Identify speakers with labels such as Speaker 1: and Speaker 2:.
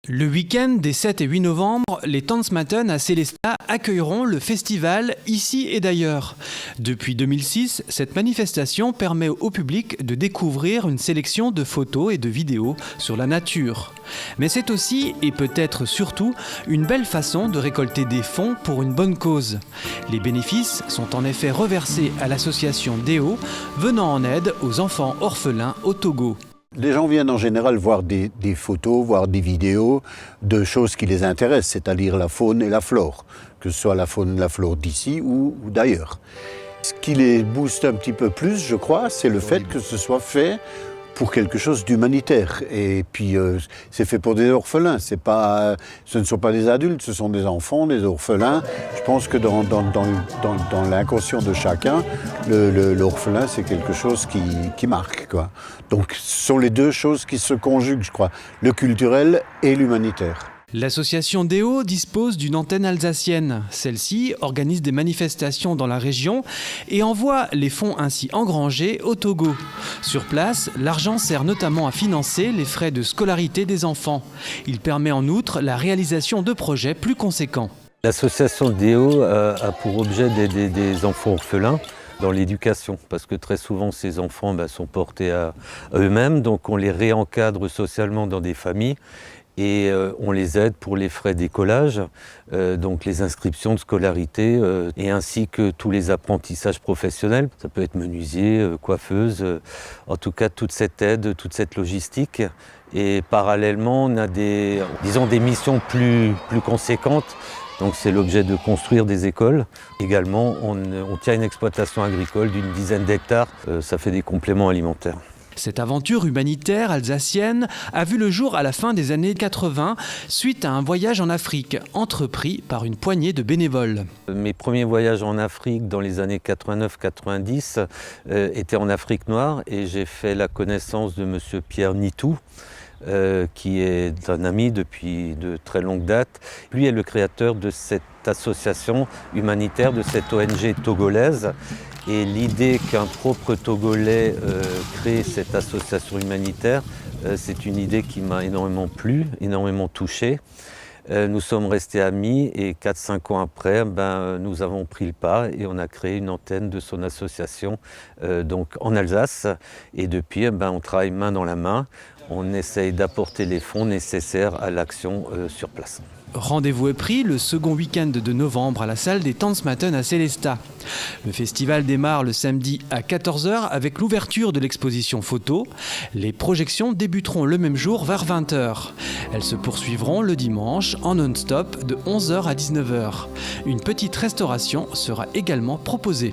Speaker 1: Le week-end des 7 et 8 novembre, les Tanzmatten à Sélestat accueilleront le festival Ici et d'ailleurs. Depuis 2006, cette manifestation permet au public de découvrir une sélection de photos et de vidéos sur la nature. Mais c'est aussi, et peut-être surtout, une belle façon de récolter des fonds pour une bonne cause. Les bénéfices sont en effet reversés à l'association Deo, venant en aide aux enfants orphelins au Togo.
Speaker 2: Les gens viennent en général voir des photos, voir des vidéos de choses qui les intéressent, c'est-à-dire la faune et la flore, que ce soit la faune et la flore d'ici ou d'ailleurs. Ce qui les booste un petit peu plus, je crois, c'est le fait que ce soit fait pour quelque chose d'humanitaire. Et puis, c'est fait pour des orphelins. Ce ne sont pas des adultes, ce sont des enfants, des orphelins. Je pense que dans l'inconscient de chacun, l'orphelin, c'est quelque chose qui marque, quoi. Donc, ce sont les deux choses qui se conjuguent, je crois, le culturel et l'humanitaire.
Speaker 1: L'association Deo dispose d'une antenne alsacienne. Celle-ci organise des manifestations dans la région et envoie les fonds ainsi engrangés au Togo. Sur place, l'argent sert notamment à financer les frais de scolarité des enfants. Il permet en outre la réalisation de projets plus conséquents.
Speaker 3: L'association Deo a pour objet d'aider des enfants orphelins dans l'éducation, parce que très souvent ces enfants sont portés à eux-mêmes, donc on les réencadre socialement dans des familles. Et on les aide pour les frais d'écolage, donc les inscriptions de scolarité, et ainsi que tous les apprentissages professionnels. Ça peut être menuisier, coiffeuse, en tout cas toute cette aide, toute cette logistique. Et parallèlement, on a des missions plus conséquentes. Donc c'est l'objet de construire des écoles. Également, on tient une exploitation agricole d'une dizaine d'hectares. Ça fait des compléments alimentaires.
Speaker 1: Cette aventure humanitaire alsacienne a vu le jour à la fin des années 80 suite à un voyage en Afrique entrepris par une poignée de bénévoles.
Speaker 3: Mes premiers voyages en Afrique dans les années 89-90 étaient en Afrique noire et j'ai fait la connaissance de monsieur Pierre Nitou, qui est un ami depuis de très longue date. Lui est le créateur de cette association humanitaire, de cette ONG togolaise. Et l'idée qu'un propre Togolais crée cette association humanitaire, c'est une idée qui m'a énormément plu, énormément touché. Nous sommes restés amis et 4-5 ans après, nous avons pris le pas et on a créé une antenne de son association donc en Alsace. Et depuis, on travaille main dans la main. On essaye d'apporter les fonds nécessaires à l'action sur place.
Speaker 1: Rendez-vous est pris le second week-end de novembre à la salle des Tanzmatten à Sélestat. Le festival démarre le samedi à 14h avec l'ouverture de l'exposition photo. Les projections débuteront le même jour vers 20h. Elles se poursuivront le dimanche en non-stop de 11h à 19h. Une petite restauration sera également proposée.